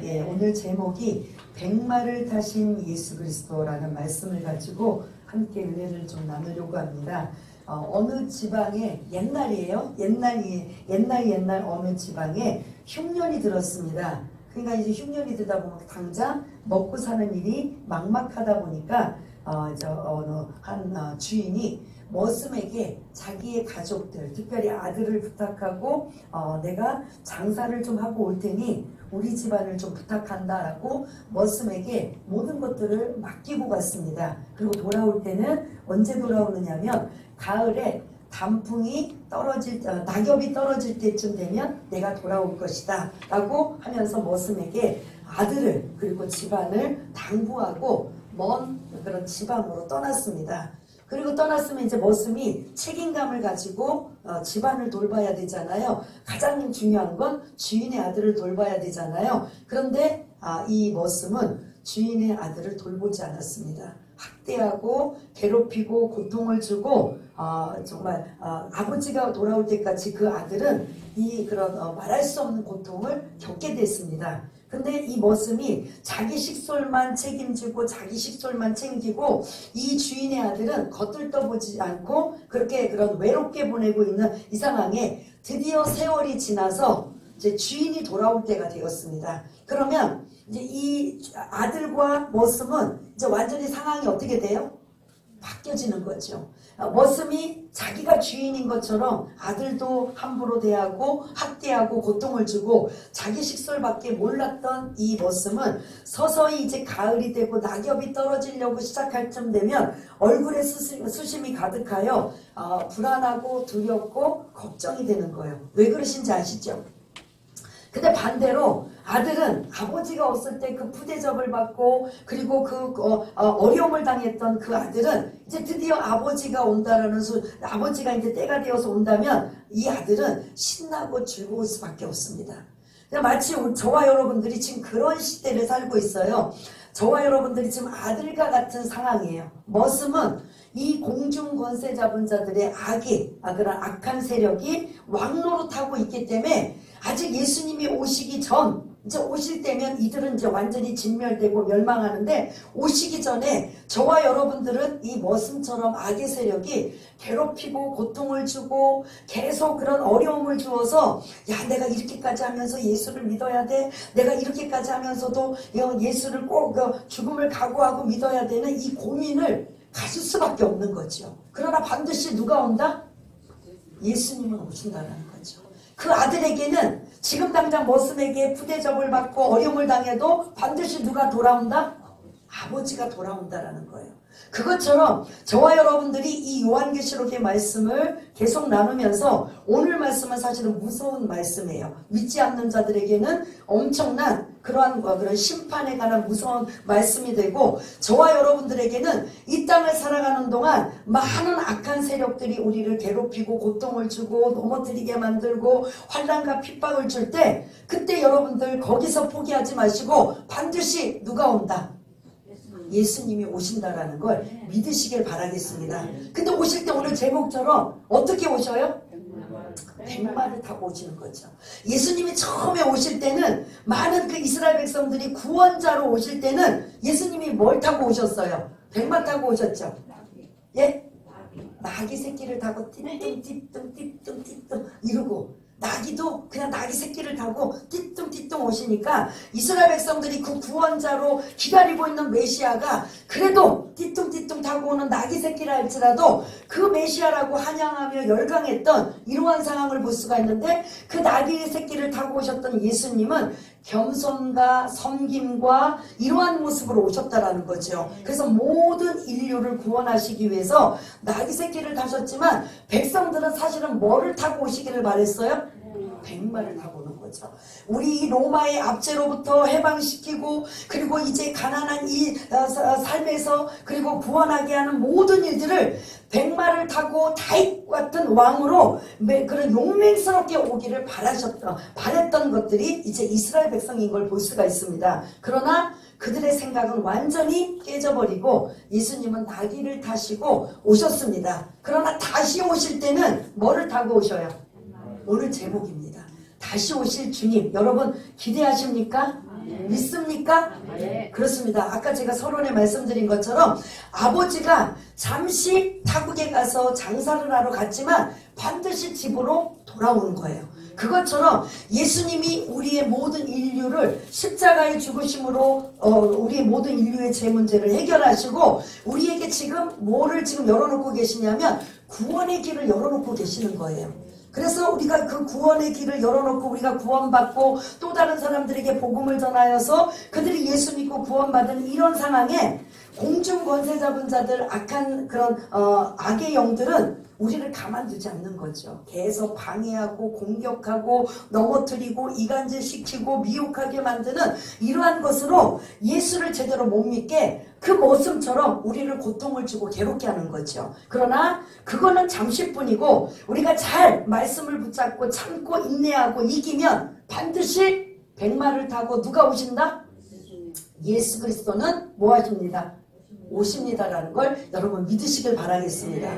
예, 오늘 제목이 백마를 타신 예수 그리스도라는 말씀을 가지고 함께 은혜를 좀 나누려고 합니다. 어느 지방에 옛날이에요. 옛날 어느 지방에 흉년이 들었습니다. 그러니까 이제 흉년이 들다 보면 당장 먹고 사는 일이 막막하다 보니까 주인이 머슴에게 자기의 가족들, 특별히 아들을 부탁하고 내가 장사를 좀 하고 올 테니 우리 집안을 좀 부탁한다라고 머슴에게 모든 것들을 맡기고 갔습니다. 그리고 돌아올 때는 언제 돌아오느냐면 가을에 단풍이 낙엽이 떨어질 때쯤 되면 내가 돌아올 것이다 라고 하면서 머슴에게 아들을 그리고 집안을 당부하고 먼 그런 지방으로 떠났습니다. 그리고 떠났으면 이제 머슴이 책임감을 가지고 집안을 돌봐야 되잖아요. 가장 중요한 건 주인의 아들을 돌봐야 되잖아요. 그런데 이 머슴은 주인의 아들을 돌보지 않았습니다. 학대하고 괴롭히고 고통을 주고 정말 아버지가 돌아올 때까지 그 아들은 그런 말할 수 없는 고통을 겪게 됐습니다. 근데 이 머슴이 자기 식솔만 책임지고 자기 식솔만 챙기고 이 주인의 아들은 겉들떠보지 않고 그렇게 그런 외롭게 보내고 있는 이 상황에 드디어 세월이 지나서 이제 주인이 돌아올 때가 되었습니다. 그러면 이제 이 아들과 머슴은 이제 완전히 상황이 어떻게 돼요? 바뀌어지는 거죠. 머슴이 자기가 주인인 것처럼 아들도 함부로 대하고 학대하고 고통을 주고 자기 식솔밖에 몰랐던 이 머슴은 서서히 이제 가을이 되고 낙엽이 떨어지려고 시작할 쯤 되면 얼굴에 수심이 가득하여 불안하고 두렵고 걱정이 되는 거예요. 왜 그러신지 아시죠? 근데 반대로 아들은 아버지가 없을 때 그 푸대접을 받고 그리고 어려움을 당했던 그 아들은 이제 드디어 아버지가 온다라는 아버지가 이제 때가 되어서 온다면 이 아들은 신나고 즐거울 수밖에 없습니다. 마치 저와 여러분들이 지금 그런 시대를 살고 있어요. 저와 여러분들이 지금 아들과 같은 상황이에요. 머슴은 이 공중 권세 잡은 자들의 그런 악한 세력이 왕노릇하고 있기 때문에 아직 예수님이 오시기 전, 이제 오실 때면 이들은 이제 완전히 진멸되고 멸망하는데 오시기 전에 저와 여러분들은 이 머슴처럼 악의 세력이 괴롭히고 고통을 주고 계속 그런 어려움을 주어서 내가 이렇게까지 하면서 예수를 믿어야 돼. 내가 이렇게까지 하면서도 예수를 꼭 죽음을 각오하고 믿어야 되는 이 고민을 가질 수밖에 없는 거죠. 그러나 반드시 누가 온다? 예수님은 오신다는 거죠. 그 아들에게는 지금 당장 머슴에게 푸대접을 받고 어려움을 당해도 반드시 누가 돌아온다? 아버지가 돌아온다라는 거예요. 그것처럼 저와 여러분들이 이 요한계시록의 말씀을 계속 나누면서 오늘 말씀은 사실은 무서운 말씀이에요. 믿지 않는 자들에게는 엄청난 그런 심판에 관한 무서운 말씀이 되고 저와 여러분들에게는 이 땅을 살아가는 동안 많은 악한 세력들이 우리를 괴롭히고 고통을 주고 넘어뜨리게 만들고 환난과 핍박을 줄 때 그때 여러분들 거기서 포기하지 마시고 반드시 누가 온다? 예수님이 오신다라는 걸 믿으시길 바라겠습니다. 근데 오실 때 오늘 제목처럼 어떻게 오셔요? 백마를 타고 오시는 거죠. 예수님이 처음에 오실 때는 많은 그 이스라엘 백성들이 구원자로 오실 때는 예수님이 뭘 타고 오셨어요? 백마 타고 오셨죠? 예? 나귀 새끼를 타고 띠뚱 이러고 나귀도 그냥 나귀 새끼를 타고 띠뚱 오시니까 이스라엘 백성들이 그 구원자로 기다리고 있는 메시아가 그래도 띠뚱 타고 오는 나귀 새끼라 할지라도 그 메시아라고 환영하며 열광했던 이러한 상황을 볼 수가 있는데 그 나귀 새끼를 타고 오셨던 예수님은 겸손과 섬김과 이러한 모습으로 오셨다라는 거죠. 그래서 모든 인류를 구원하시기 위해서 나귀 새끼를 타셨지만 백성들은 사실은 뭐를 타고 오시기를 바랬어요? 백마를 타고 오는 거죠. 우리 로마의 압제로부터 해방시키고 그리고 이제 가난한 이 삶에서 그리고 구원하게 하는 모든 일들을 백마를 타고 다윗 같은 왕으로 그런 용맹스럽게 오기를 바랬던 것들이 이제 이스라엘 백성인 걸 볼 수가 있습니다. 그러나 그들의 생각은 완전히 깨져버리고 예수님은 나귀를 타시고 오셨습니다. 그러나 다시 오실 때는 뭐를 타고 오셔요? 오늘 제목입니다. 다시 오실 주님, 여러분 기대하십니까? 믿습니까? 그렇습니다. 아까 제가 서론에 말씀드린 것처럼 아버지가 잠시 타국에 가서 장사를 하러 갔지만 반드시 집으로 돌아오는 거예요. 그것처럼 예수님이 우리의 모든 인류를 십자가의 죽으심으로 우리의 모든 인류의 제 문제를 해결하시고 우리에게 지금 뭐를 지금 열어놓고 계시냐면 구원의 길을 열어놓고 계시는 거예요. 그래서 우리가 그 구원의 길을 열어놓고 우리가 구원받고 또 다른 사람들에게 복음을 전하여서 그들이 예수 믿고 구원받은 이런 상황에 공중 권세 잡은 자들 악한 그런 악의 영들은 우리를 가만두지 않는 거죠. 계속 방해하고 공격하고 넘어뜨리고 이간질시키고 미혹하게 만드는 이러한 것으로 예수를 제대로 못 믿게 그 모습처럼 우리를 고통을 주고 괴롭게 하는 거죠. 그러나 그거는 잠시뿐이고 우리가 잘 말씀을 붙잡고 참고 인내하고 이기면 반드시 백마를 타고 누가 오신다? 예수 그리스도는 뭐 하십니다? 오십니다라는 걸 여러분 믿으시길 바라겠습니다.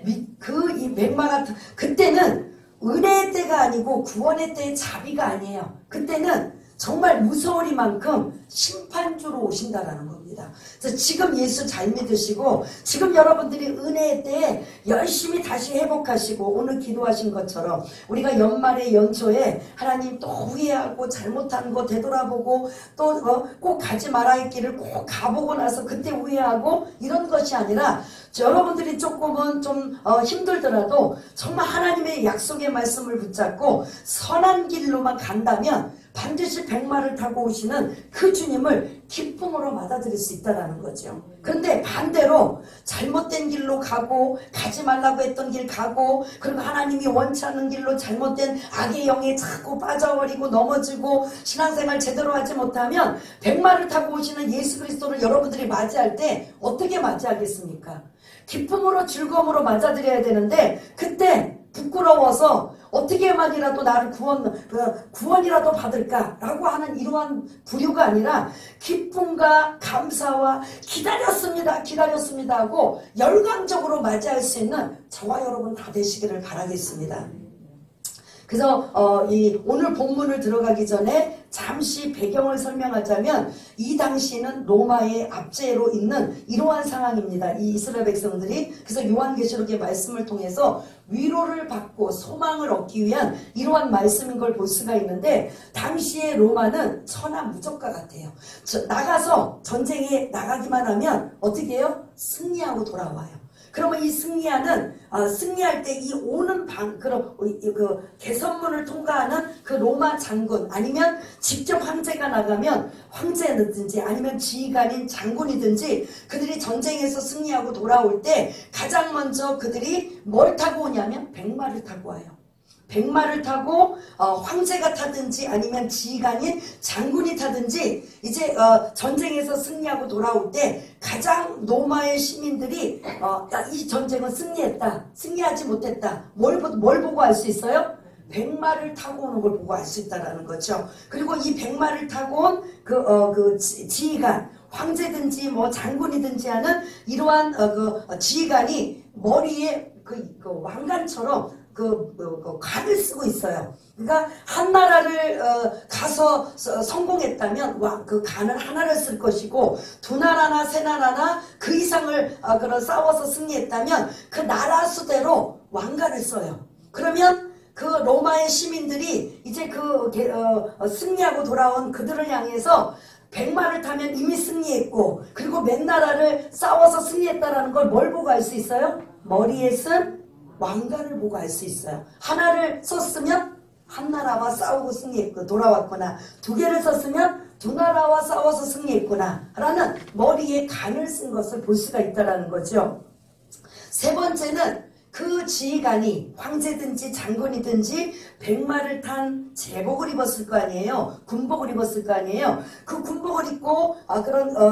이 백마가 그때는 은혜의 때가 아니고 구원의 때의 자비가 아니에요. 그때는 정말 무서우리만큼 심판주로 오신다라는 겁니다. 그래서 지금 예수 잘 믿으시고 지금 여러분들이 은혜의 때에 열심히 다시 회복하시고 오늘 기도하신 것처럼 우리가 연말에 연초에 하나님 또 후회하고 잘못한 거 되돌아보고 또 꼭 가지 말아야 할 길을 꼭 가보고 나서 그때 후회하고 이런 것이 아니라 여러분들이 조금은 좀 힘들더라도 정말 하나님의 약속의 말씀을 붙잡고 선한 길로만 간다면 반드시 백마를 타고 오시는 그 주님을 기쁨으로 받아들일 수 있다는 거죠. 그런데 반대로 잘못된 길로 가고 가지 말라고 했던 길 가고 그리고 하나님이 원치 않는 길로 잘못된 악의 영에 자꾸 빠져버리고 넘어지고 신앙생활 제대로 하지 못하면 백마를 타고 오시는 예수 그리스도를 여러분들이 맞이할 때 어떻게 맞이하겠습니까? 기쁨으로 즐거움으로 맞아들여야 되는데 그때 부끄러워서 어떻게만이라도 나를 구원이라도 받을까라고 하는 이러한 부류가 아니라 기쁨과 감사와 기다렸습니다 하고 열광적으로 맞이할 수 있는 저와 여러분 다 되시기를 바라겠습니다. 그래서 오늘 본문을 들어가기 전에 잠시 배경을 설명하자면 이 당시에는 로마의 압제로 있는 이러한 상황입니다. 이 이스라엘 백성들이. 그래서 요한계시록의 말씀을 통해서 위로를 받고 소망을 얻기 위한 이러한 말씀인 걸 볼 수가 있는데 당시의 로마는 천하무적과 같아요. 나가서 전쟁에 나가기만 하면 어떻게 해요? 승리하고 돌아와요. 그러면 이 승리할 때 이 오는 그 개선문을 통과하는 그 로마 장군 아니면 직접 황제가 나가면 황제든지 아니면 지휘관인 장군이든지 그들이 전쟁에서 승리하고 돌아올 때 가장 먼저 그들이 뭘 타고 오냐면 백마를 타고 와요. 백마를 타고 황제가 타든지 아니면 지휘관인 장군이 타든지 이제 전쟁에서 승리하고 돌아올 때 가장 로마의 시민들이 이 전쟁은 승리했다, 승리하지 못했다, 뭘 보고 알 수 있어요? 백마를 타고 오는 걸 보고 알 수 있다는 거죠. 그리고 이 백마를 타고 온 그 지휘관, 황제든지 뭐 장군이든지 하는 이러한 지휘관이 머리에 그 왕관처럼 관을 쓰고 있어요. 그러니까 한 나라를 가서 성공했다면 그 관을 하나를 쓸 것이고 두 나라나 세 나라나 그 이상을 싸워서 승리했다면 그 나라 수대로 왕관을 써요. 그러면 그 로마의 시민들이 이제 승리하고 돌아온 그들을 향해서 백마를 타면 이미 승리했고 그리고 몇 나라를 싸워서 승리했다라는 걸 뭘 보고 알 수 있어요? 머리에 쓴 왕관을 보고 알 수 있어요. 하나를 썼으면 한 나라와 싸우고 승리했고 돌아왔구나. 두 개를 썼으면 두 나라와 싸워서 승리했구나 라는 머리에 관을 쓴 것을 볼 수가 있다는 거죠. 세 번째는 그 지휘관이 황제든지 장군이든지 백마를 탄 제복을 입었을 거 아니에요. 군복을 입었을 거 아니에요. 그 군복을 입고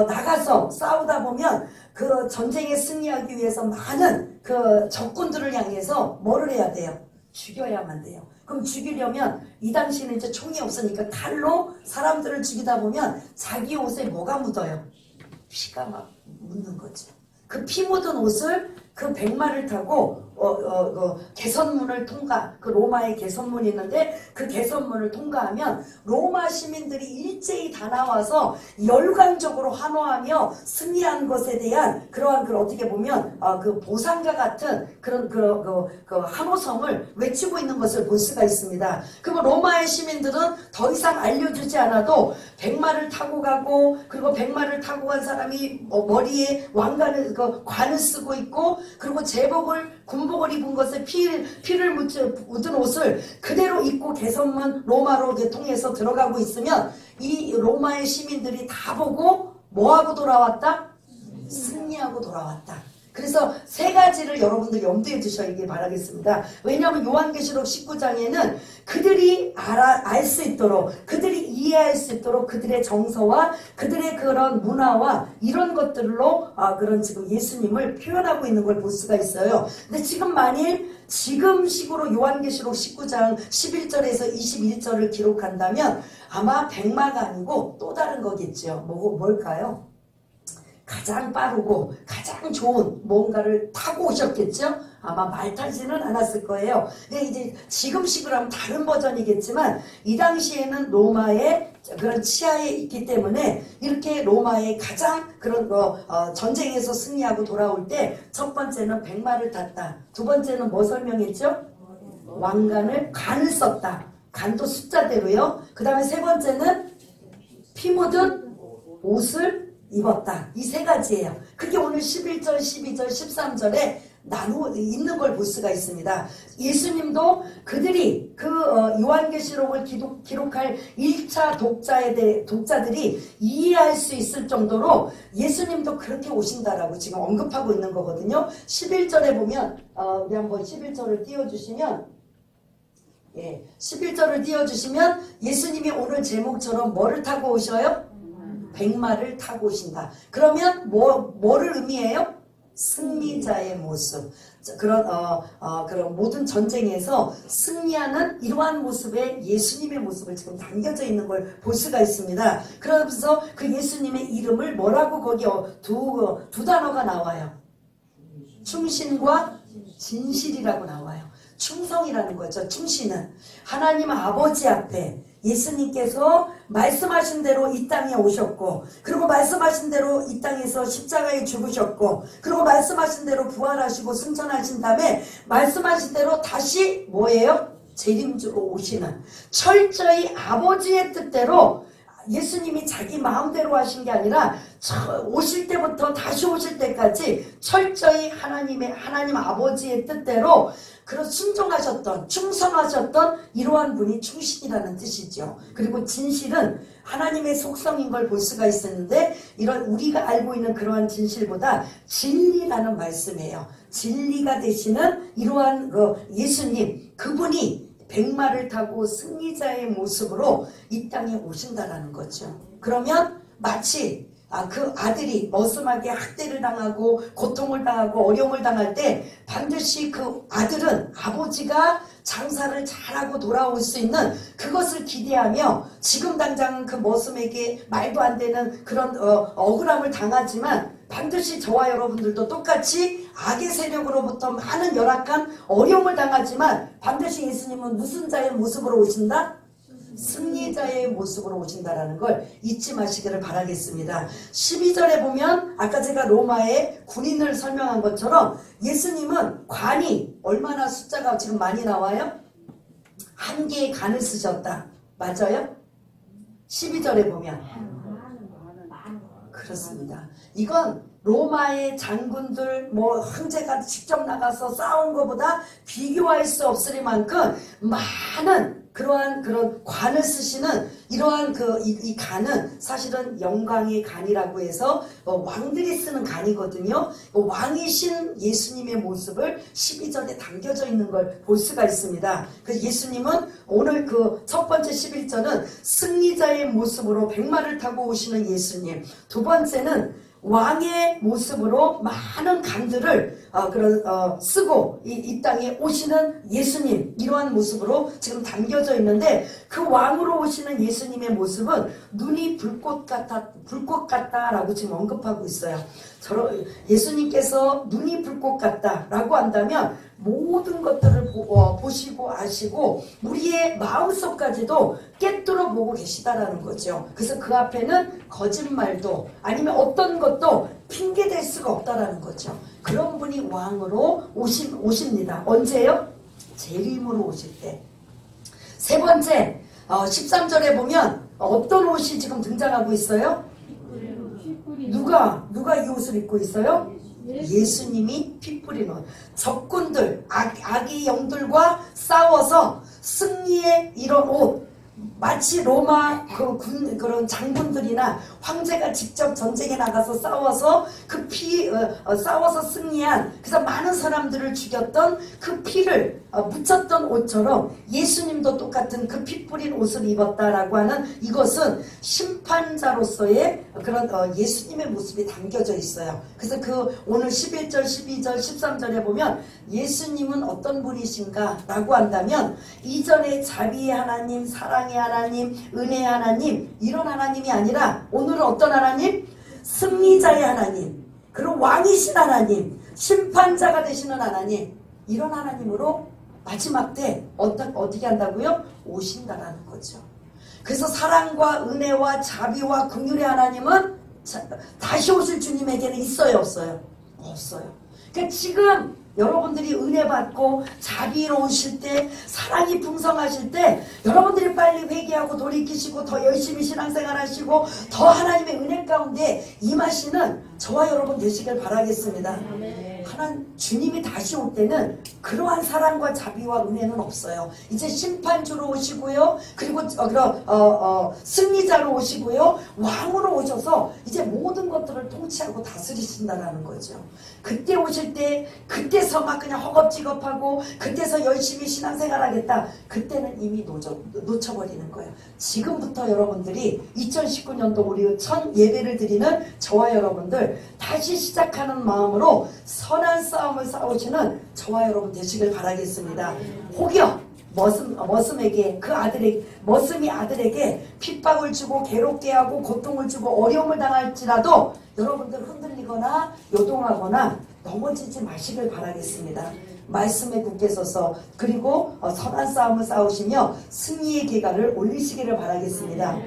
나가서 싸우다 보면 그 전쟁에 승리하기 위해서 많은 그 적군들을 향해서 뭐를 해야 돼요? 죽여야만 돼요. 그럼 죽이려면 이 당시에는 이제 총이 없으니까 칼로 사람들을 죽이다 보면 자기 옷에 뭐가 묻어요? 피가 막 묻는 거죠. 그 피 묻은 옷을 그 백마를 타고 개선문을 그 로마의 개선문이 있는데 그 개선문을 통과하면 로마 시민들이 일제히 다 나와서 열광적으로 환호하며 승리한 것에 대한 그러한 어떻게 보면 그 보상과 같은 그런 그 환호성을 외치고 있는 것을 볼 수가 있습니다. 그리고 로마의 시민들은 더 이상 알려주지 않아도 백마를 타고 가고, 그리고 백마를 타고 간 사람이 머리에 관을 쓰고 있고, 그리고 군복을 입은 것에 피를 묻은 옷을 그대로 입고 개선문 로마로 통해서 들어가고 있으면 이 로마의 시민들이 다 보고 뭐하고 돌아왔다? 승리하고 돌아왔다. 그래서 세 가지를 여러분들 염두에 두시기 바라겠습니다. 왜냐하면 요한계시록 19장에는 그들이 알 수 있도록, 그들이 이해할 수 있도록 그들의 정서와 그들의 그런 문화와 이런 것들로 그런 지금 예수님을 표현하고 있는 걸 볼 수가 있어요. 근데 지금 만일 지금식으로 요한계시록 19장 11절에서 21절을 기록한다면 아마 백마가 아니고 또 다른 거겠죠. 뭘까요? 가장 빠르고 가장 좋은 뭔가를 타고 오셨겠죠? 아마 말 타지는 않았을 거예요. 근데 이제 지금식으로 하면 다른 버전이겠지만 이 당시에는 로마의 그런 치하에 있기 때문에 이렇게 로마의 가장 그런 전쟁에서 승리하고 돌아올 때 첫 번째는 백마를 탔다. 두 번째는 뭐 설명했죠? 간을 썼다. 간도 숫자대로요. 그 다음에 세 번째는 피 묻은 옷을 입었다. 이 세 가지예요. 그게 오늘 11절, 12절, 13절에 있는 걸 볼 수가 있습니다. 예수님도 그들이 요한계시록을 기록할 1차 독자들이 이해할 수 있을 정도로 예수님도 그렇게 오신다라고 지금 언급하고 있는 거거든요. 11절에 보면 우리 한번 11절을 띄워주시면 11절을 띄워주시면 예수님이 오늘 제목처럼 뭐를 타고 오셔요? 백마를 타고 오신다. 그러면 뭐를 의미해요? 승리자의 모습. 그런 모든 전쟁에서 승리하는 이러한 모습에 예수님의 모습을 지금 담겨져 있는 걸 볼 수가 있습니다. 그러면서 그 예수님의 이름을 뭐라고 거기 두 단어가 나와요. 충신과 진실이라고 나와요. 충성이라는 거죠. 충신은 하나님 아버지 앞에 예수님께서 말씀하신 대로 이 땅에 오셨고, 그리고 말씀하신 대로 이 땅에서 십자가에 죽으셨고, 그리고 말씀하신 대로 부활하시고 승천하신 다음에 말씀하신 대로 다시 뭐예요? 재림주로 오시는, 철저히 아버지의 뜻대로 예수님이 자기 마음대로 하신 게 아니라 오실 때부터 다시 오실 때까지 철저히 하나님 아버지의 뜻대로 순종하셨던, 충성하셨던 이러한 분이 충신이라는 뜻이죠. 그리고 진실은 하나님의 속성인 걸 볼 수가 있었는데, 이런 우리가 알고 있는 그러한 진실보다 진리라는 말씀이에요. 진리가 되시는 이러한 예수님, 그분이 백마를 타고 승리자의 모습으로 이 땅에 오신다라는 거죠. 그러면 마치 그 아들이 머슴하게 학대를 당하고 고통을 당하고 어려움을 당할 때 반드시 그 아들은 아버지가 장사를 잘하고 돌아올 수 있는 그것을 기대하며 지금 당장 그 머슴에게 말도 안 되는 그런 억울함을 당하지만 반드시 저와 여러분들도 똑같이 악의 세력으로부터 많은 열악한 어려움을 당하지만 반드시 예수님은 무슨 자의 모습으로 오신다? 승리자의 모습으로 오신다라는 걸 잊지 마시기를 바라겠습니다. 12절에 보면 아까 제가 로마의 군인을 설명한 것처럼 예수님은 관이 얼마나 숫자가 지금 많이 나와요? 한 개의 관을 쓰셨다. 맞아요? 12절에 보면 그렇습니다. 이건 로마의 장군들 황제가 직접 나가서 싸운 것보다 비교할 수 없을 만큼 많은 그런 관을 쓰시는 이러한 이 관은 사실은 영광의 관이라고 해서 왕들이 쓰는 관이거든요. 왕이신 예수님의 모습을 12절에 담겨져 있는 걸 볼 수가 있습니다. 그래서 예수님은 오늘 첫 번째 11절은 승리자의 모습으로 백마를 타고 오시는 예수님, 두 번째는 왕의 모습으로 많은 간들을 쓰고 이 땅에 오시는 예수님, 이러한 모습으로 지금 담겨져 있는데, 그 왕으로 오시는 예수님의 모습은 눈이 불꽃 같다라고 지금 언급하고 있어요. 예수님께서 눈이 불꽃 같다라고 한다면 모든 것들을 보시고 아시고 우리의 마음속까지도 꿰뚫어 보고 계시다라는 거죠. 그래서 그 앞에는 거짓말도 아니면 어떤 것도 핑계댈 수가 없다라는 거죠. 그런 분이 왕으로 오십니다. 언제요? 재림으로 오실 때. 세 번째 13절에 보면 어떤 옷이 지금 등장하고 있어요? 누가 이 옷을 입고 있어요? 예수님이 피 뿌린 옷. 적군들, 악의 영들과 싸워서 승리의 이런 옷. 마치 로마 그런 장군들이나 황제가 직접 전쟁에 나가서 싸워서 싸워서 승리한, 그래서 많은 사람들을 죽였던 그 피를 묻혔던 옷처럼 예수님도 똑같은 그 피 뿌린 옷을 입었다라고 하는, 이것은 심판자로서의 그런 예수님의 모습이 담겨져 있어요. 그래서 오늘 11절, 12절, 13절에 보면 예수님은 어떤 분이신가 라고 한다면, 이전에 자비의 하나님, 사랑의 하나님, 은혜의 하나님, 이런 하나님이 아니라 오늘은 어떤 하나님? 승리자의 하나님, 그리고 왕이신 하나님, 심판자가 되시는 하나님, 이런 하나님으로 마지막 때 어떻게 한다고요? 오신다라는 거죠. 그래서 사랑과 은혜와 자비와 긍휼의 하나님은 다시 오실 주님에게는 있어요, 없어요? 없어요. 그러니까 지금 여러분들이 은혜 받고 자비로우실 때, 사랑이 풍성하실 때, 여러분들이 빨리 회개하고 돌이키시고 더 열심히 신앙생활 하시고 더 하나님의 은혜 가운데 임하시는 저와 여러분 되시길 바라겠습니다. 주님이 다시 올 때는 그러한 사랑과 자비와 은혜는 없어요. 이제 심판주로 오시고요, 그리고 승리자로 오시고요, 왕으로 오셔서 이제 모든 것들을 통치하고 다스리신다라는 거죠. 그때 오실 때, 그때서 막 그냥 허겁지겁하고 그때서 열심히 신앙생활 하겠다, 그때는 이미 놓쳐버리는 거예요. 지금부터 여러분들이 2019년도 우리 첫 예배를 드리는 저와 여러분들 다시 시작하는 마음으로 선한 싸움을 싸우시는 저와 여러분 되시길 바라겠습니다. 혹여 머슴에게, 머슴이 아들에게 핍박을 주고 괴롭게 하고 고통을 주고 어려움을 당할지라도 여러분들 흔들리거나 요동하거나 넘어지지 마시길 바라겠습니다. 말씀에 굳게 서서, 그리고 선한 싸움을 싸우시며 승리의 계가를 올리시기를 바라겠습니다.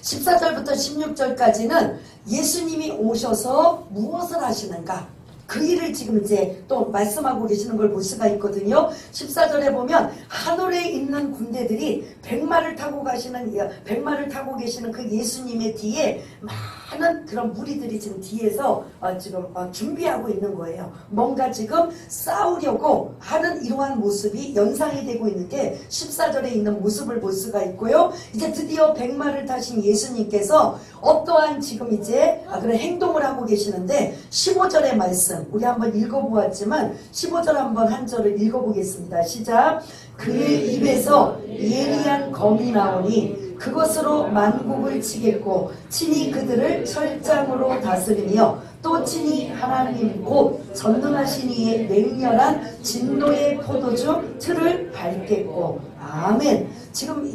14절부터 16절까지는 예수님이 오셔서 무엇을 하시는가, 그 일을 지금 이제 또 말씀하고 계시는 걸 볼 수가 있거든요. 14절에 보면 하늘에 있는 군대들이 백마를 타고 계시는 그 예수님의 뒤에 많은 그런 무리들이 지금 뒤에서 지금 준비하고 있는 거예요. 뭔가 지금 싸우려고 하는 이러한 모습이 연상이 되고 있는 게 14절에 있는 모습을 볼 수가 있고요. 이제 드디어 백마를 타신 예수님께서 어떠한 지금 이제 그런 행동을 하고 계시는데, 15절의 말씀 우리 한번 읽어보았지만 15절 한번 한 절을 읽어보겠습니다. 시작. 그의 입에서 예리한 검이 나오니 그것으로 만국을 치겠고 친히 그들을 철장으로 다스리며 또 친히 하나님 곧 전능하신 이의 맹렬한 진노의 포도주 틀을 밟겠고. 아멘. 지금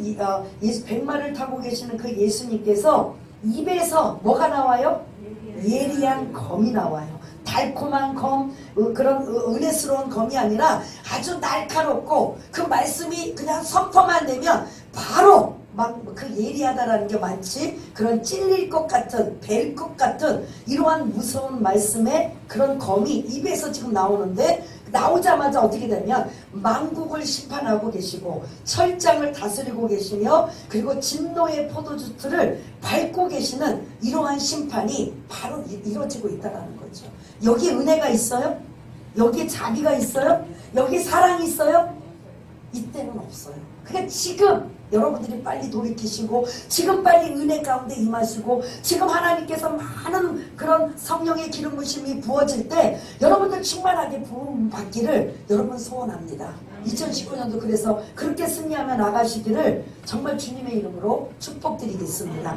백마를 타고 계시는 그 예수님께서 입에서 뭐가 나와요? 예리한 검이 나와요. 달콤한 검, 그런 은혜스러운 검이 아니라 아주 날카롭고, 그 말씀이 그냥 선포만 되면 바로 막 그 예리하다라는 게 많지, 그런 찔릴 것 같은, 벨 것 같은 이러한 무서운 말씀의 그런 검이 입에서 지금 나오는데, 나오자마자 어떻게 되면 만국을 심판하고 계시고 철장을 다스리고 계시며 그리고 진노의 포도주틀을 밟고 계시는 이러한 심판이 바로 이루어지고 있다는 거죠. 여기 은혜가 있어요? 여기 자비가 있어요? 여기 사랑이 있어요? 이때는 없어요. 그러니까 지금 여러분들이 빨리 돌이키시고 지금 빨리 은혜 가운데 임하시고 지금 하나님께서 많은 그런 성령의 기름 부심이 부어질 때 여러분들 충만하게 부음 받기를 여러분 소원합니다. 2019년도 그래서 그렇게 승리하며 나가시기를 정말 주님의 이름으로 축복드리겠습니다.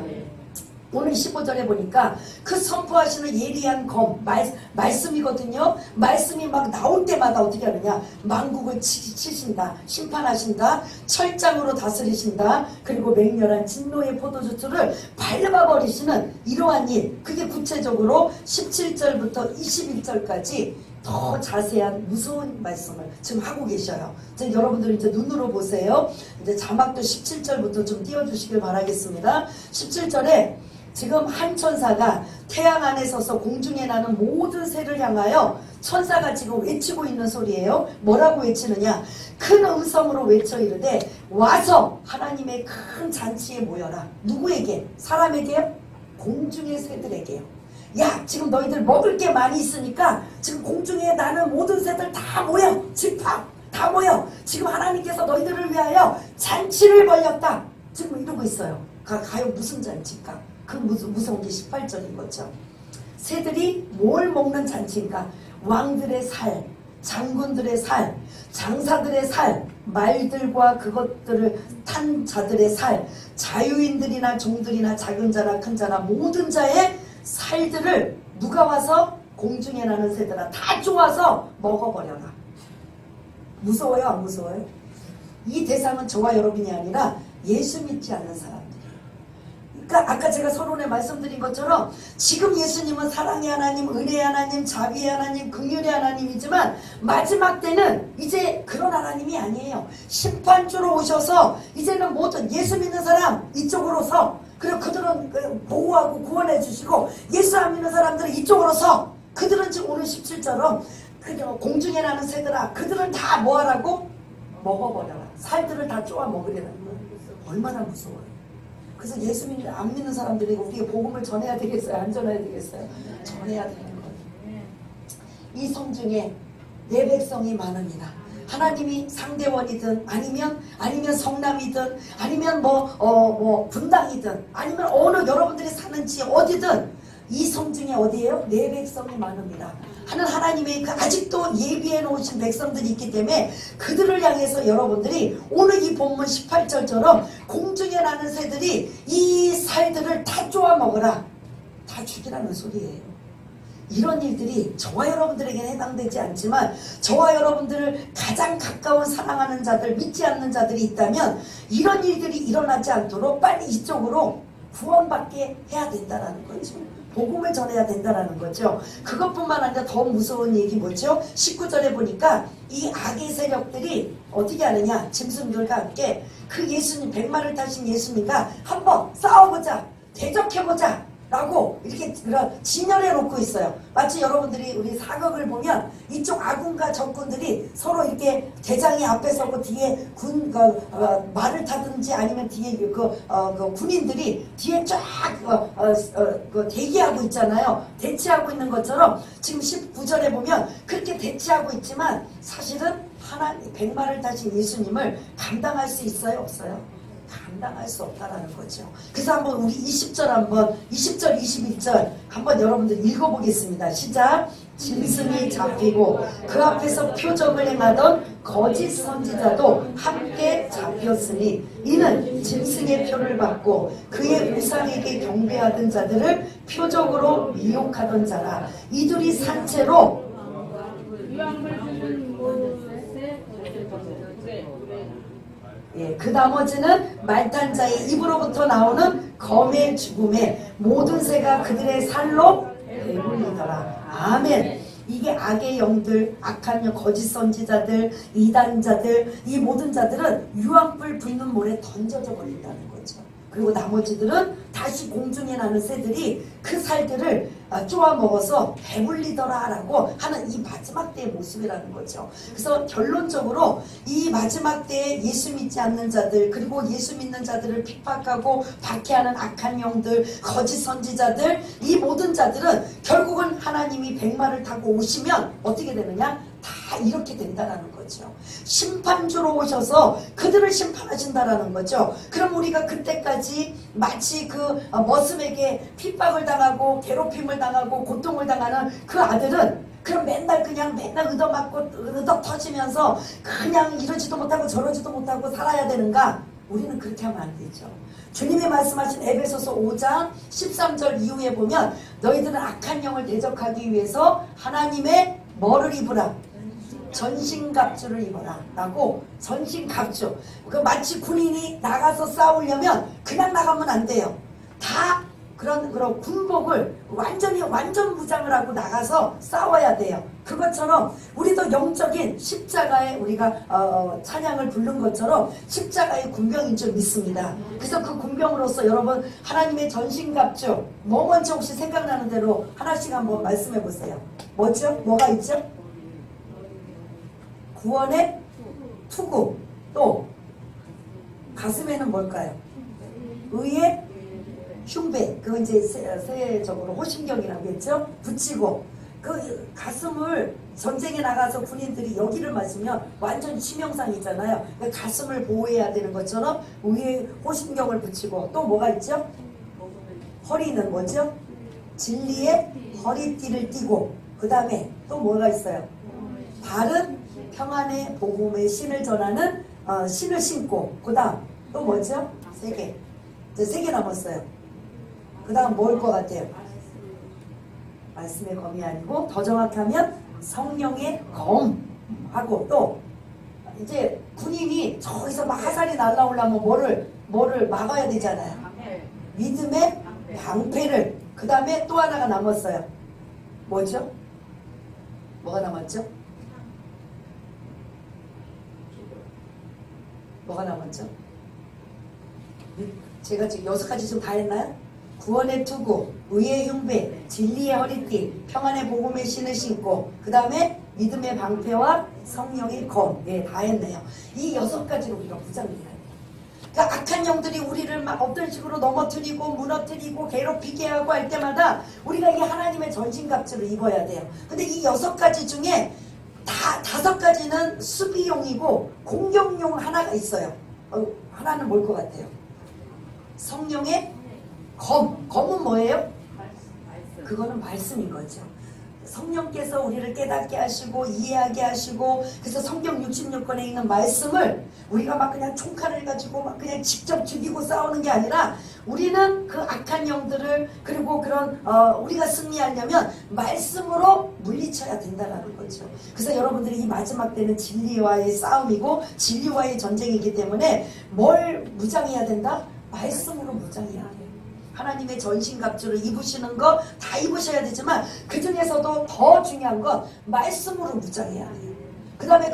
오늘 15절에 보니까 그 선포하시는 예리한 검, 말씀이거든요. 말씀이 막 나올 때마다 어떻게 하느냐, 만국을 치신다, 심판하신다, 철장으로 다스리신다, 그리고 맹렬한 진노의 포도주틀을 밟아버리시는 이러한 일, 그게 구체적으로 17절부터 21절까지 더 자세한 무서운 말씀을 지금 하고 계셔요. 이제 여러분들 이제 눈으로 보세요. 이제 자막도 17절부터 좀 띄워주시길 바라겠습니다. 17절에 지금 한 천사가 태양 안에 서서 공중에 나는 모든 새를 향하여 천사가 지금 외치고 있는 소리예요. 뭐라고 외치느냐? 큰 음성으로 외쳐 이르되 와서 하나님의 큰 잔치에 모여라. 누구에게? 사람에게요? 공중의 새들에게요. 야, 지금 너희들 먹을 게 많이 있으니까 지금 공중에 나는 모든 새들 다 모여. 집합 다 모여. 지금 하나님께서 너희들을 위하여 잔치를 벌였다. 지금 이러고 있어요. 가요 무슨 잔치일까? 그 무서운 게 18절인 거죠. 새들이 뭘 먹는 잔치인가? 왕들의 살, 장군들의 살, 장사들의 살, 말들과 그것들을 탄 자들의 살, 자유인들이나 종들이나 작은 자나 큰 자나 모든 자의 살들을 누가 와서 공중에 나는 새들아 다 쪼아서 먹어버려라. 무서워요? 안 무서워요? 이 대상은 저와 여러분이 아니라 예수 믿지 않는 사람들. 그러니까 아까 제가 서론에 말씀드린 것처럼 지금 예수님은 사랑의 하나님, 은혜의 하나님, 자비의 하나님, 긍휼의 하나님이지만 마지막 때는 이제 그런 하나님이 아니에요. 심판주로 오셔서 이제는 모든 예수 믿는 사람 이쪽으로 서, 그리고 그들은 보호하고 구원해 주시고 예수 안 믿는 사람들은 이쪽으로 서. 그들은 지금 오늘 17절처럼 공중에 나는 새들아 그들은 다 뭐하라고? 먹어버려라. 살들을 다 쪼아 먹으려는 거예요. 얼마나 무서워요. 그래서 예수 안 믿는 사람들이 우리가 복음을 전해야 되겠어요? 안 전해야 되겠어요? 전해야 되는 거예요. 이 성중에 내 백성이 많으니라. 하나님이 상대원이든 아니면 성남이든 아니면 분당이든 아니면 어느 여러분들이 사는 지역 어디든 이 성중에 어디예요? 내 백성이 많습니다 하는 하나님의 그 아직도 예비해 놓으신 백성들이 있기 때문에 그들을 향해서 여러분들이 오늘 이 본문 18절처럼 공중에 나는 새들이 이 살들을 다 쪼아 먹어라. 다 죽이라는 소리예요. 이런 일들이 저와 여러분들에게는 해당되지 않지만 저와 여러분들을 가장 가까운 사랑하는 자들, 믿지 않는 자들이 있다면 이런 일들이 일어나지 않도록 빨리 이쪽으로 구원받게 해야 된다는 거죠. 복음을 전해야 된다는 거죠. 그것뿐만 아니라 더 무서운 얘기 뭐죠? 19절에 보니까 이 악의 세력들이 어떻게 하느냐? 짐승들과 함께 그 예수님, 백마를 타신 예수님과 한번 싸워보자, 대적해보자 라고 이렇게 진열해 놓고 있어요. 마치 여러분들이 우리 사극을 보면 이쪽 아군과 적군들이 서로 이렇게 대장이 앞에 서고 뒤에 말을 타든지 아니면 뒤에 군인들이 뒤에 쫙 대기하고 있잖아요. 대치하고 있는 것처럼 지금 19절에 보면 그렇게 대치하고 있지만 사실은 하나님 백마를 타신 예수님을 감당할 수 있어요? 없어요? 감당할 수 없다라는 거죠. 그래서 한번 우리 20절 21절 한번 여러분들 읽어보겠습니다. 시작. 짐승이 잡히고 그 앞에서 표적을 행하던 거짓 선지자도 함께 잡혔으니 이는 짐승의 표를 받고 그의 우상에게 경배하던 자들을 표적으로 미혹하던 자라. 이들이 산채로 그 나머지는 말탄 자의 입으로부터 나오는 검의 죽음에 모든 새가 그들의 살로 배불리더라. 아멘. 이게 악의 영들, 악한 영, 거짓 선지자들, 이단자들, 이 모든 자들은 유황불 붙는 물에 던져져 버린다는 거죠. 그리고 나머지들은 다시 공중에 나는 새들이 그 살들을 쪼아 먹어서 배불리더라 라고 하는 이 마지막 때의 모습이라는 거죠. 그래서 결론적으로 이 마지막 때에 예수 믿지 않는 자들, 그리고 예수 믿는 자들을 핍박하고 박해하는 악한 영들, 거짓 선지자들, 이 모든 자들은 결국은 하나님이 백마를 타고 오시면 어떻게 되느냐? 다 이렇게 된다라는 거죠. 심판주로 오셔서 그들을 심판하신다라는 거죠. 그럼 우리가 그때까지 마치 그 머슴에게 핍박을 당하고 괴롭힘을 당하고 고통을 당하는 그 아들은 그럼 맨날 얻어맞고 얻어 터지면서 그냥 이러지도 못하고 저러지도 못하고 살아야 되는가? 우리는 그렇게 하면 안 되죠. 주님이 말씀하신 에베소서 5장 13절 이후에 보면 너희들은 악한 영을 대적하기 위해서 하나님의 뭐를 입으라? 전신갑주를 입어라 라고. 전신갑주, 그 마치 군인이 나가서 싸우려면 그냥 나가면 안 돼요. 다 그런 군복을 완전 무장을 하고 나가서 싸워야 돼요. 그것처럼 우리도 영적인 십자가에 우리가 찬양을 부른 것처럼 십자가의 군병인 줄 믿습니다. 그래서 그 군병으로서 여러분 하나님의 전신갑주 뭐 먼저 혹시 생각나는 대로 하나씩 한번 말씀해 보세요. 뭐죠? 뭐가 있죠? 구원의 투구, 또 가슴에는 뭘까요? 의의 흉배, 그거 이제 세계적으로 호심경이라고 했죠? 붙이고 그 가슴을 전쟁에 나가서 군인들이 여기를 맞으면 완전 치명상이잖아요. 그 가슴을 보호해야 되는 것처럼 의의 호심경을 붙이고 또 뭐가 있죠? 허리는 뭐죠? 진리의 허리띠를 띠고 그 다음에 또 뭐가 있어요? 발은 평안의 복음의 신을 전하는 신을 신고 그 다음 또 뭐죠? 3개. 이제 3개 남았어요. 그 다음 뭘 것 같아요? 말씀의 검이 아니고 더 정확하면 성령의 검하고 또 이제 군인이 저기서 막 화살이 날라오려면 뭐를 막아야 되잖아요. 믿음의 방패를. 그 다음에 또 하나가 남았어요. 뭐죠? 뭐가 남았죠? 뭐가 남았죠? 제가 지금 6가지 좀 다 했나요? 구원의 투구, 의의 흉배, 진리의 허리띠, 평안의 복음의 신을 신고 그 다음에 믿음의 방패와 성령의 검. 예, 다 했네요. 이 6가지로 우리가 무장해야 돼요. 그러니까 악한 영들이 우리를 막 어떤 식으로 넘어뜨리고 무너뜨리고 괴롭히게 하고 할 때마다 우리가 이 하나님의 전신갑주를 입어야 돼요. 근데 이 6가지 중에 다 5가지는 수비용이고 공격용 하나가 있어요. 하나는 뭘 것 같아요? 성령의 검은 뭐예요? 그거는 말씀인 거죠. 성령께서 우리를 깨닫게 하시고 이해하게 하시고 그래서 성경 66권에 있는 말씀을 우리가 막 그냥 총칼을 가지고 막 그냥 직접 죽이고 싸우는 게 아니라 우리는 그 악한 영들을 그리고 그런 우리가 승리하려면 말씀으로 물리쳐야 된다는 거죠. 그래서 여러분들이 이 마지막 때는 진리와의 싸움이고 진리와의 전쟁이기 때문에 뭘 무장해야 된다? 말씀으로 무장해야 돼요. 하나님의 전신갑주를 입으시는 거 다 입으셔야 되지만 그 중에서도 더 중요한 건 말씀으로 무장해야 해요. 그 다음에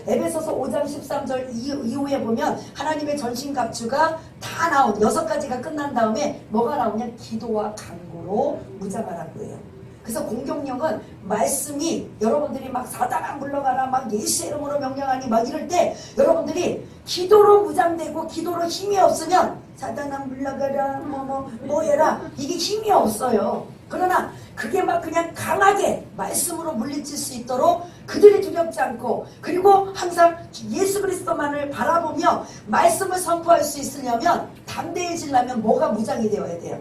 에베소서 5장 13절 이후에 보면 하나님의 전신갑주가 다 나온 6가지가 끝난 다음에 뭐가 나오냐? 기도와 간구로 무장하라고 해요. 그래서 공격력은 말씀이 여러분들이 막 사단아 물러가라 막 예수의 이름으로 명령하니 막 이럴 때 여러분들이 기도로 무장되고 기도로 힘이 없으면 사단아 물러가라 뭐 해라 이게 힘이 없어요. 그러나 그게 막 그냥 강하게 말씀으로 물리칠 수 있도록 그들이 두렵지 않고 그리고 항상 예수 그리스도만을 바라보며 말씀을 선포할 수 있으려면 담대해지려면 뭐가 무장이 되어야 돼요?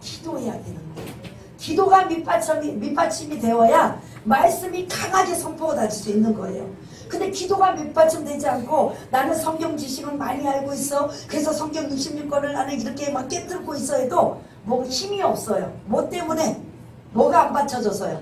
기도해야 되는 거예요. 기도가 밑받침이 되어야 말씀이 강하게 선포가 될 수 있는 거예요. 근데 기도가 밑받침되지 않고 나는 성경 지식은 많이 알고 있어. 그래서 성경 66권을 나는 이렇게 막 깨뜨리고 있어 해도 뭐 힘이 없어요. 뭐 때문에? 뭐가 안 받쳐져서요?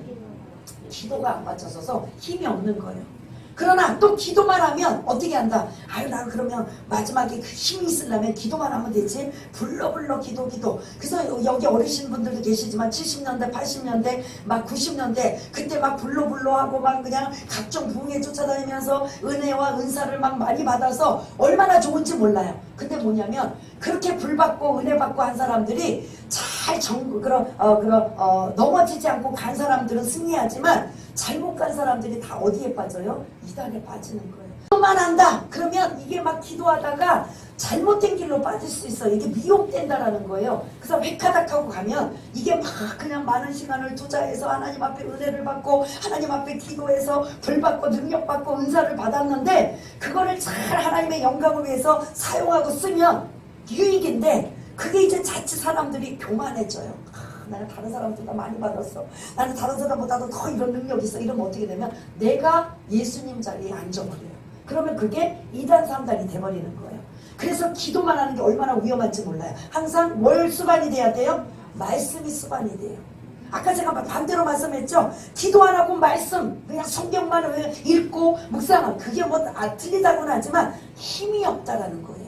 기도가 안 받쳐져서 힘이 없는 거예요. 그러나 또 기도만 하면 어떻게 한다? 아유 나 그러면 마지막에 그 힘이 있으려면 기도만 하면 되지. 불러 기도. 그래서 여기 어르신 분들도 계시지만 70년대 80년대 막 90년대 그때 막 불러 하고 막 그냥 각종 부흥에 쫓아다니면서 은혜와 은사를 막 많이 받아서 얼마나 좋은지 몰라요. 근데 뭐냐면 그렇게 불 받고 은혜 받고 한 사람들이 잘 넘어지지 않고 간 사람들은 승리하지만 잘못 간 사람들이 다 어디에 빠져요? 이단에 빠지는 거예요. 기도만 한다 그러면 이게 막 기도하다가 잘못된 길로 빠질 수 있어요. 이게 미혹된다라는 거예요. 그래서 획가닥하고 가면 이게 막 그냥 많은 시간을 투자해서 하나님 앞에 은혜를 받고 하나님 앞에 기도해서 불 받고 능력 받고 은사를 받았는데 그거를 잘 하나님의 영광을 위해서 사용하고 쓰면 유익인데 그게 이제 자칫 사람들이 교만해져요. 나는 다른 사람들보다 많이 받았어. 나는 다른 사람보다도 더 이런 능력이 있어. 이러면 어떻게 되면 내가 예수님 자리에 앉아버려요. 그러면 그게 2단 3단이 돼버리는 거예요. 그래서 기도만 하는 게 얼마나 위험한지 몰라요. 항상 뭘 수반이 돼야 돼요? 말씀이 수반이 돼요. 아까 제가 반대로 말씀했죠. 기도 안 하고 말씀 그냥 성경만 읽고 묵상은 그게 뭐 틀리다고는 하지만 힘이 없다라는 거예요.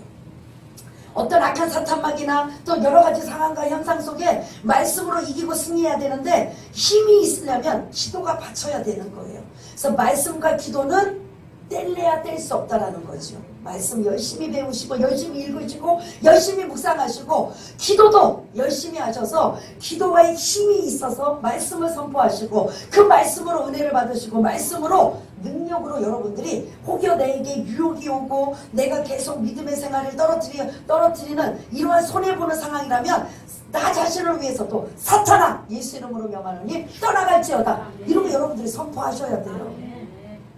어떤 악한 사탄막이나 또 여러 가지 상황과 현상 속에 말씀으로 이기고 승리해야 되는데 힘이 있으려면 기도가 받쳐야 되는 거예요. 그래서 말씀과 기도는 뗄래야 뗄 수 없다라는 거죠. 말씀 열심히 배우시고 열심히 읽으시고 열심히 묵상하시고 기도도 열심히 하셔서 기도와의 힘이 있어서 말씀을 선포하시고 그 말씀으로 은혜를 받으시고 말씀으로 능력으로 여러분들이 혹여 내게 유혹이 오고 내가 계속 믿음의 생활을 떨어뜨리는 이러한 손해보는 상황이라면 나 자신을 위해서도 사탄아 예수 이름으로 명하노니 떠나갈지어다. 이런 거 여러분들이 선포하셔야 돼요.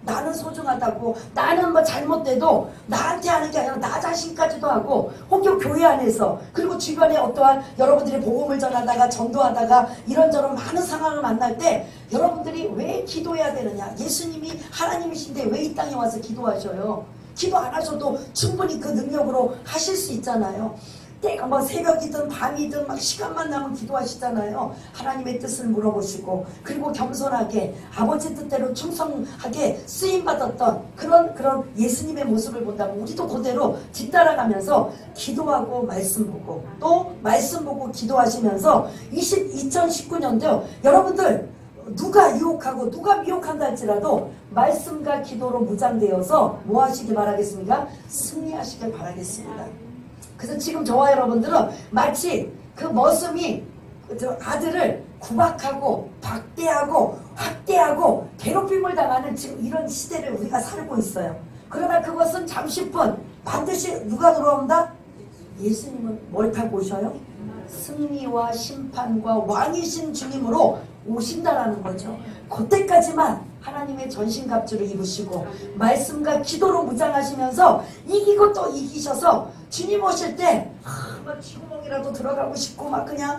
나는 소중하다고, 나는 뭐 잘못돼도 나한테 하는 게 아니라 나 자신까지도 하고, 혹여 교회 안에서 그리고 주변에 어떠한 여러분들이 복음을 전하다가 전도하다가 이런저런 많은 상황을 만날 때 여러분들이 왜 기도해야 되느냐? 예수님이 하나님이신데 왜 이 땅에 와서 기도하셔요? 기도 안 하셔도 충분히 그 능력으로 하실 수 있잖아요. 때가 뭐 새벽이든 밤이든 막 시간만 나면 기도하시잖아요. 하나님의 뜻을 물어보시고 그리고 겸손하게 아버지 뜻대로 충성하게 쓰임받았던 그런 예수님의 모습을 본다면 우리도 그대로 뒤따라가면서 기도하고 말씀 보고 또 말씀 보고 기도하시면서 2019년도 여러분들 누가 유혹하고 누가 미혹한다 할지라도 말씀과 기도로 무장되어서 뭐 하시길 바라겠습니까? 승리하시길 바라겠습니다. 그래서 지금 저와 여러분들은 마치 그 머슴이 아들을 구박하고 박대하고 학대하고 괴롭힘을 당하는 지금 이런 시대를 우리가 살고 있어요. 그러나 그것은 잠시뿐 반드시 누가 돌아온다? 예수님은 뭘 타고 오셔요? 승리와 심판과 왕이신 주님으로 오신다라는 거죠. 그때까지만 하나님의 전신갑주를 입으시고 말씀과 기도로 무장하시면서 이기고 또 이기셔서 주님 오실 때 막 쥐구멍이라도 들어가고 싶고 막 그냥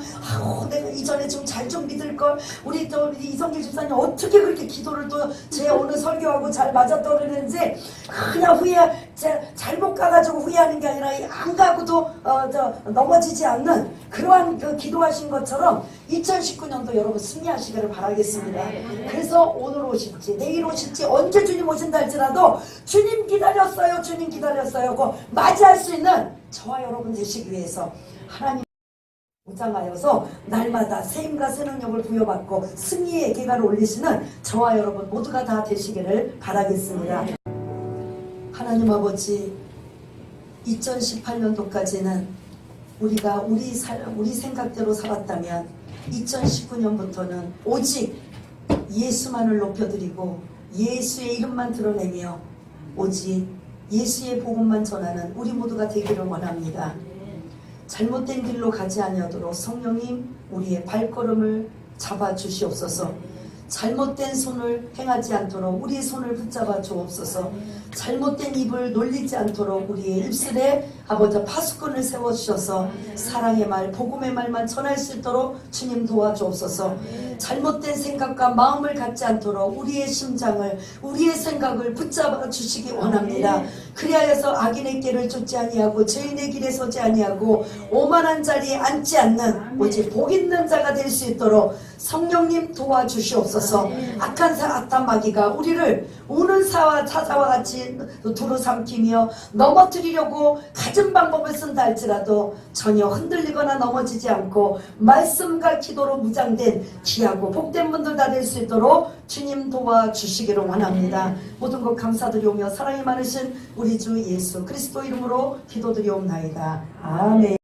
내가 이전에 좀 잘 좀 믿을걸 우리 이성길 집사님 어떻게 그렇게 기도를 또 제 오늘 설교하고 잘 맞아떨어지는지 그냥 잘못 가가지고 후회하는 게 아니라 안 가고도 넘어지지 않는 그러한 그 기도하신 것처럼 2019년도 여러분 승리하시기를 바라겠습니다. 그래서 오늘 오실지 내일 오실지 언제 주님 오신다 할지라도 주님 기다렸어요 주님 기다렸어요 그 맞이할 수 있는 저와 여러분 되시기 위해서 하나님 무장하여서 날마다 세임과 새 능력을 부여받고 승리의 계가를 올리시는 저와 여러분 모두가 다 되시기를 바라겠습니다. 하나님 아버지 2018년도까지는 우리가 우리 생각대로 살았다면 2019년부터는 오직 예수만을 높여드리고 예수의 이름만 드러내며 오직 예수의 복음만 전하는 우리 모두가 되기를 원합니다. 잘못된 길로 가지 아니하도록 성령님 우리의 발걸음을 잡아 주시옵소서. 잘못된 손을 행하지 않도록 우리의 손을 붙잡아 주옵소서. 잘못된 입을 놀리지 않도록 우리의 입술에 아버지 파수꾼을 세워주셔서 사랑의 말 복음의 말만 전할 수 있도록 주님 도와주옵소서. 잘못된 생각과 마음을 갖지 않도록 우리의 심장을 우리의 생각을 붙잡아 주시기 원합니다. 그리하여서 악인의 길을 쫓지 아니하고 죄인의 길에 서지 아니하고 오만한 자리에 앉지 않는 오직 복 있는 자가 될 수 있도록 성령님 도와주시옵소서. 악한 사탄 마귀가 우리를 우는 사자와 같이 두루 삼키며 넘어뜨리려고 갖은 방법을 쓴다 할지라도 전혀 흔들리거나 넘어지지 않고 말씀과 기도로 무장된 귀하고 복된 분들 다 될 수 있도록 주님 도와주시기를 원합니다. 모든 것 감사드리오며 사랑이 많으신 우리 주 예수 그리스도 이름으로 기도드리옵나이다. 아멘.